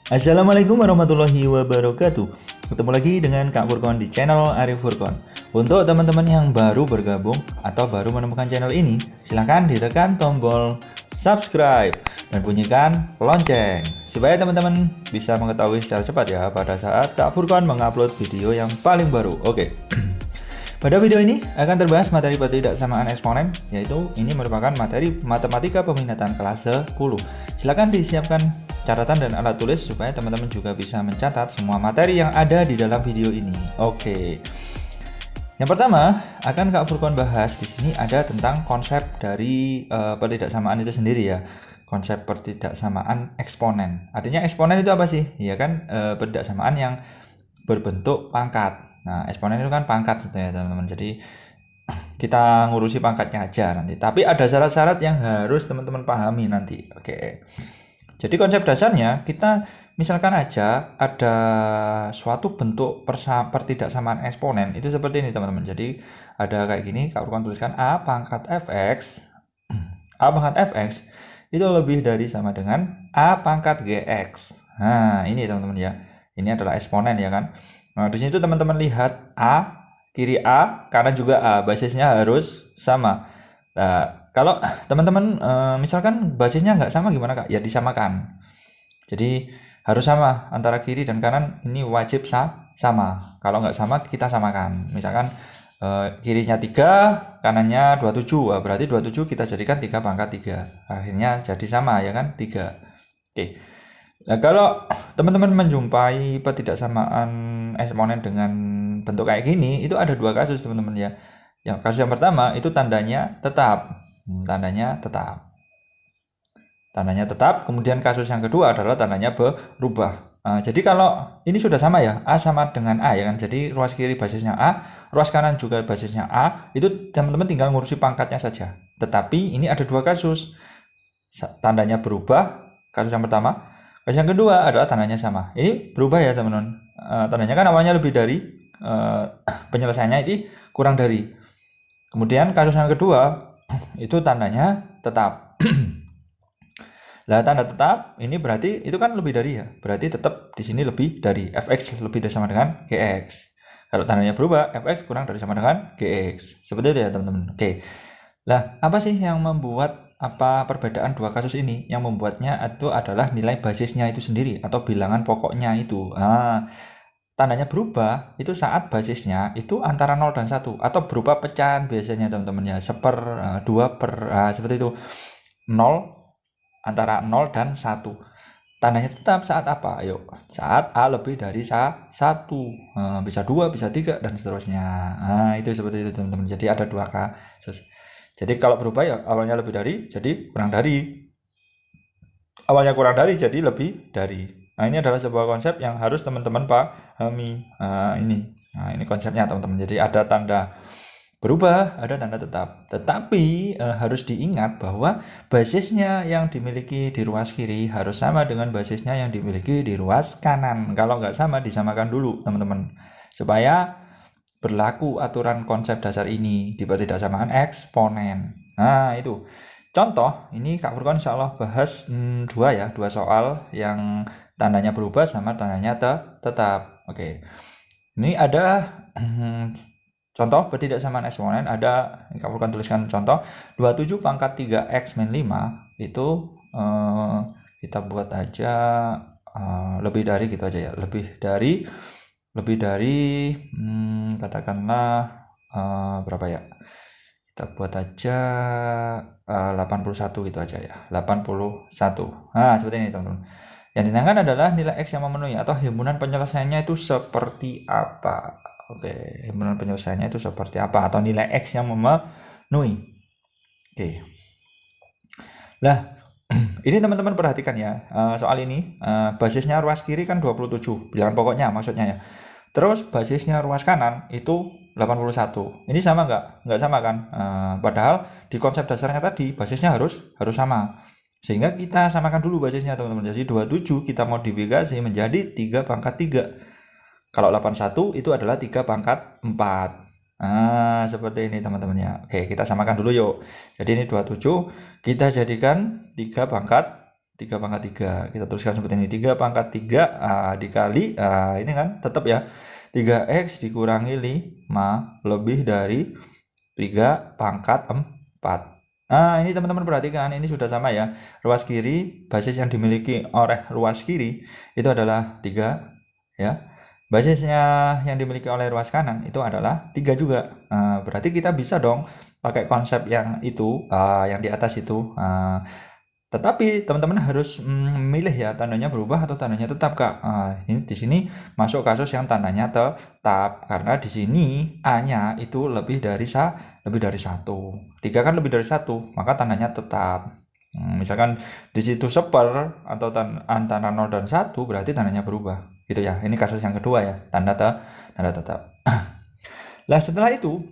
Assalamualaikum warahmatullahi wabarakatuh. Ketemu lagi dengan Kak Furkon di channel Arif Furkon. Untuk teman-teman yang baru bergabung atau baru menemukan channel ini, silahkan ditekan tombol subscribe dan bunyikan lonceng supaya teman-teman bisa mengetahui secara cepat ya pada saat Kak Furkon mengupload video yang paling baru. Oke. Pada video ini akan terbahas materi pertidaksamaan eksponen, yaitu ini merupakan materi matematika peminatan kelas 10. Silakan disiapkan catatan dan alat tulis supaya teman-teman juga bisa mencatat semua materi yang ada di dalam video ini. Oke. Yang pertama akan Kak Furkon bahas di sini ada tentang konsep dari pertidaksamaan itu sendiri ya. Konsep pertidaksamaan eksponen. Artinya eksponen itu apa sih? Ya kan pertidaksamaan yang berbentuk pangkat. Nah, eksponen itu kan pangkat ya teman-teman. Jadi kita ngurusi pangkatnya aja nanti. Tapi ada syarat-syarat yang harus teman-teman pahami nanti. Oke. Jadi konsep dasarnya kita misalkan aja ada suatu bentuk pertidaksamaan eksponen itu seperti ini teman-teman. Jadi ada kayak gini, Kak Furkon tuliskan A pangkat fx. A pangkat fx itu lebih dari sama dengan A pangkat gx. Nah, ini teman-teman ya. Ini adalah eksponen ya kan. Nah, di sini tuh teman-teman lihat A, kiri A, kanan juga A, basisnya harus sama. Nah, kalau teman-teman misalkan basisnya nggak sama gimana Kak? Ya disamakan. Jadi harus sama antara kiri dan kanan, ini wajib sama. Kalau nggak sama kita samakan. Misalkan kirinya 3, kanannya 27. Berarti 27 kita jadikan 3 pangkat 3. Akhirnya jadi sama ya kan? 3. Oke. Nah, kalau teman-teman menjumpai pertidaksamaan eksponen dengan bentuk kayak gini, itu ada dua kasus teman-teman ya. Yang kasus yang pertama itu tandanya tetap. Tandanya tetap. Tandanya tetap, kemudian kasus yang kedua adalah tandanya berubah. Nah, jadi kalau ini sudah sama ya, A sama dengan A ya kan. Jadi ruas kiri basisnya A, ruas kanan juga basisnya A, itu teman-teman tinggal ngurusi pangkatnya saja. Tetapi ini ada dua kasus. Tandanya berubah, kasus yang pertama. Kasus yang kedua adalah tandanya sama. Ini berubah ya teman-teman. Tandanya kan awalnya lebih dari, penyelesaiannya ini kurang dari. Kemudian kasus yang kedua itu tandanya tetap. Lah tanda tetap ini berarti itu kan lebih dari ya. Berarti tetap di sini lebih dari fx lebih dari sama dengan gx. Kalau tandanya berubah, fx kurang dari sama dengan gx. Seperti itu ya teman-teman. Oke. Lah, apa sih yang membuat perbedaan dua kasus ini? Yang membuatnya itu adalah nilai basisnya itu sendiri atau bilangan pokoknya itu. Nah, tandanya berubah itu saat basisnya itu antara 0 dan 1 atau berupa pecahan biasanya teman-teman ya. 2 per seperti itu. 0 antara 0 dan 1. Tandanya tetap saat apa? Ayo, saat A lebih dari 1. Bisa 2, bisa 3 dan seterusnya. Nah, itu seperti itu teman-teman. Jadi ada dua kasus. Jadi kalau berubah ya awalnya lebih dari, jadi kurang dari. Awalnya kurang dari, jadi lebih dari. Nah, ini adalah sebuah konsep yang harus teman-teman pahami. Ini konsepnya teman-teman. Jadi ada tanda berubah, ada tanda tetap. Tetapi harus diingat bahwa basisnya yang dimiliki di ruas kiri harus sama dengan basisnya yang dimiliki di ruas kanan. Kalau nggak sama, disamakan dulu teman-teman. Supaya berlaku aturan konsep dasar ini di pertidaksamaan eksponen. Nah, itu. Contoh, ini Kak Furkon insya Allah bahas dua soal yang tandanya berubah sama tandanya tetap. Oke. Ini ada contoh pertidaksamaan eksponen, ada Kak Furkon tuliskan contoh 27 pangkat 3x min 5 itu kita buat aja lebih dari gitu aja ya. Lebih dari katakanlah berapa ya, kita buat aja 81 gitu aja ya, 81. Nah seperti ini teman-teman. Yang ditanyakan adalah nilai X yang memenuhi atau himpunan penyelesaiannya itu seperti apa. Oke, himpunan penyelesaiannya itu seperti apa atau nilai X yang memenuhi. Oke. Lah ini teman-teman perhatikan ya, soal ini basisnya ruas kiri kan 27 bilangan pokoknya maksudnya ya. Terus basisnya ruas kanan itu 81. Ini sama nggak? Nggak sama kan? Padahal di konsep dasarnya tadi basisnya harus sama. Sehingga kita samakan dulu basisnya teman-teman. Jadi 27 kita modifikasi menjadi 3 pangkat 3. Kalau 81 itu adalah 3 pangkat 4. Seperti ini teman-teman ya. Oke, kita samakan dulu yuk. Jadi ini 27 kita jadikan 3 pangkat 3 pangkat 3. Kita tuliskan seperti ini. 3 pangkat 3 dikali, ini kan tetap ya. 3x dikurangi 5 lebih dari 3 pangkat 4. Nah, ini teman-teman perhatikan, ini sudah sama ya. Ruas kiri, basis yang dimiliki oleh ruas kiri itu adalah 3 ya. Basisnya yang dimiliki oleh ruas kanan itu adalah 3 juga. Berarti kita bisa dong pakai konsep yang itu, yang di atas itu. Tetapi teman-teman harus memilih ya, tandanya berubah atau tandanya tetap, Kak. Ini di sini masuk kasus yang tandanya tetap karena di sini A-nya itu lebih dari 1. 3 kan lebih dari 1, maka tandanya tetap. Misalkan di situ seper atau antara 0 dan 1 berarti tandanya berubah. Gitu ya. Ini kasus yang kedua ya, tanda tetap. Nah, setelah itu,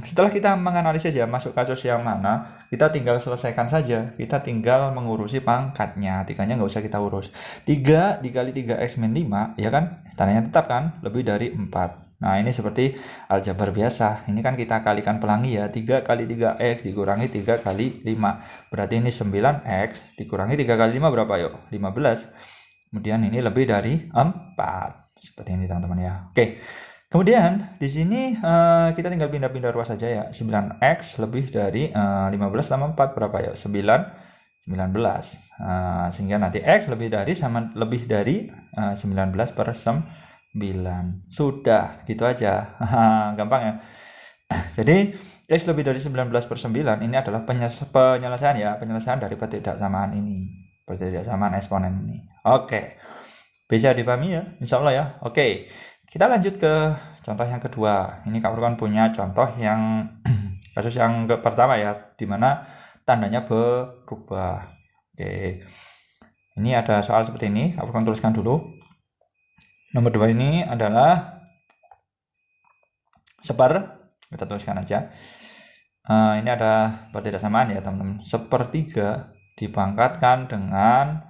setelah kita menganalisis ya masuk kasus yang mana, kita tinggal selesaikan saja. Kita tinggal mengurusi pangkatnya. 3-nya nggak usah kita urus. 3 dikali 3x min 5, ya kan? Tandanya tetap kan? Lebih dari 4. Nah, ini seperti aljabar biasa. Ini kan kita kalikan pelangi ya. 3 kali 3x dikurangi 3 kali 5. Berarti ini 9x dikurangi 3 kali 5 berapa yuk? 15. Kemudian ini lebih dari 4. Seperti ini teman-teman ya. Oke. Kemudian di sini kita tinggal pindah-pindah ruas saja ya. 9x lebih dari 15 tambah 4 berapa ya? 19. Sehingga nanti x lebih dari 19 per 9. Sudah, gitu aja. Gampang ya. Jadi x lebih dari 19 per 9 ini adalah penyelesaian ya, penyelesaian dari pertidaksamaan ini. Pertidaksamaan eksponen ini. Oke. Bisa dipahami ya? Insya Allah ya. Oke. Kita lanjut ke contoh yang kedua. Ini Kak Furqon punya contoh yang kasus yang pertama ya, dimana tandanya berubah. Oke. Ini ada soal seperti ini. Kak Furqon tuliskan dulu. Nomor 2 ini adalah seper. Kita tuliskan aja. Ini ada pertidaksamaan ya teman-teman. 1/3 dipangkatkan dengan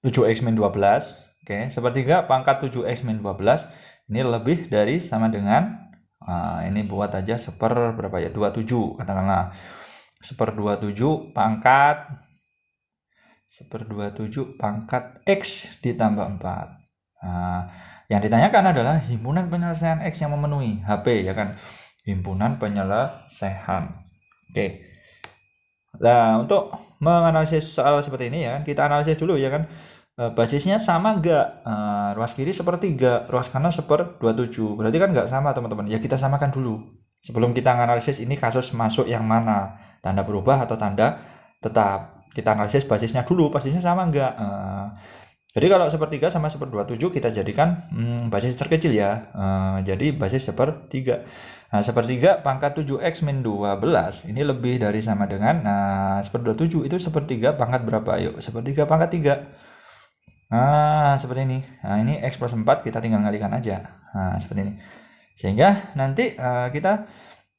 7x min 12. Oke, 1/3 pangkat 7x min 12 ini lebih dari sama dengan ini buat aja berapa ya? 27 katakanlah. 1/27 pangkat 1/27 pangkat x ditambah 4. Yang ditanyakan adalah himpunan penyelesaian x yang memenuhi HP ya kan? Himpunan penyelesaian. Oke. Nah, untuk menganalisis soal seperti ini ya kan, kita analisis dulu ya kan, basisnya sama enggak? Ruas kiri 1/3, ruas kanan 1/27, berarti kan enggak sama teman-teman. Ya kita samakan dulu sebelum kita analisis ini kasus masuk yang mana, tanda berubah atau tanda tetap. Kita analisis basisnya dulu, basisnya sama enggak. Jadi kalau 1/3 sama 1/27 kita jadikan basis terkecil ya. Jadi basis 1/3. Nah, 1/3 pangkat 7x min 12 ini lebih dari sama dengan 1/27 itu 1/3 pangkat berapa? Yuk, 1/3 pangkat 3. Seperti ini. Nah, ini x plus 4 kita tinggal ngalikan aja. Seperti ini. Sehingga nanti kita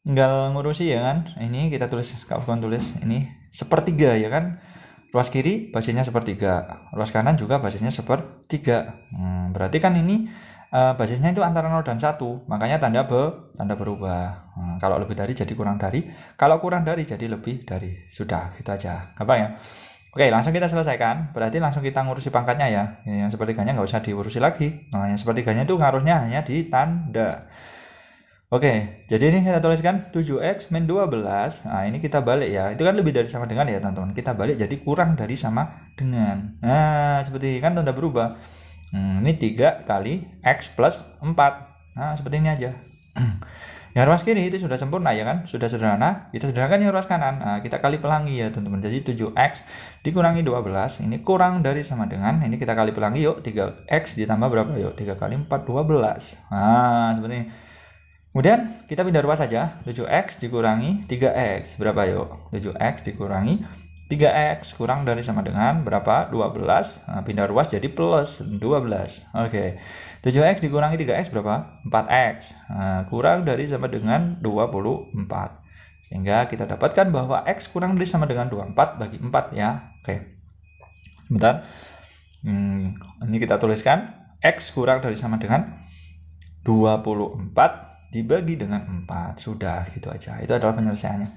tinggal ngurusi ya kan. Ini kita tulis, Kak Furqon tulis ini 1/3 ya kan. Ruas kiri basisnya 1/3. Ruas kanan juga basisnya 1/3. Berarti kan ini basisnya itu antara 0 dan 1. Makanya tanda berubah. Kalau lebih dari jadi kurang dari. Kalau kurang dari jadi lebih dari. Sudah, gitu aja. Gampang ya? Oke, langsung kita selesaikan. Berarti langsung kita ngurusi pangkatnya ya. Yang 1/3-nya nggak usah diurusi lagi. Nah, yang 1/3-nya itu ngaruhnya hanya di tanda. Oke, jadi ini kita tuliskan 7x min 12. Nah, ini kita balik ya. Itu kan lebih dari sama dengan ya, teman-teman. Kita balik jadi kurang dari sama dengan. Nah, seperti ini kan tanda berubah. Ini 3 kali x plus 4. Nah, seperti ini aja. Yang ruas kiri itu sudah sempurna ya kan, sudah sederhana. Kita sederhanakan yang ruas kanan. Nah, kita kali pelangi ya teman-teman. Jadi 7x dikurangi 12 ini kurang dari sama dengan, ini kita kali pelangi yuk, 3x ditambah berapa yuk, 3 kali 4 12. Nah, seperti ini. Kemudian kita pindah ruas saja. 7x dikurangi 3x berapa yuk, 7x dikurangi 3x kurang dari sama dengan berapa, 12. Nah, pindah ruas jadi plus 12. Oke. 7x dikurangi 3x berapa? 4x. Nah, kurang dari sama dengan 24. Sehingga kita dapatkan bahwa x kurang dari sama dengan 24 bagi 4 ya. Oke. Sebentar. Ini kita tuliskan x kurang dari sama dengan 24 dibagi dengan 4. Sudah, gitu aja. Itu adalah penyelesaiannya.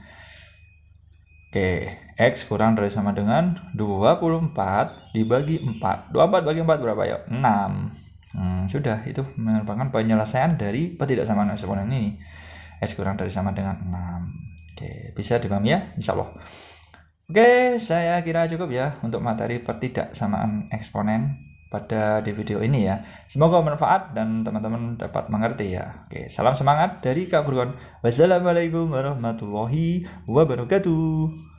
Oke, X kurang dari sama dengan 24 dibagi 4. 24 bagi 4 berapa ya? 6. Sudah, itu merupakan penyelesaian dari ketidaksamaan eksponen ini. X kurang dari sama dengan 6. Oke, bisa dipahami ya? Insya Allah. Oke, saya kira cukup ya untuk materi pertidaksamaan eksponen pada di video ini ya. Semoga bermanfaat dan teman-teman dapat mengerti ya. Oke, salam semangat dari Kak Furqon. Wassalamualaikum warahmatullahi wabarakatuh.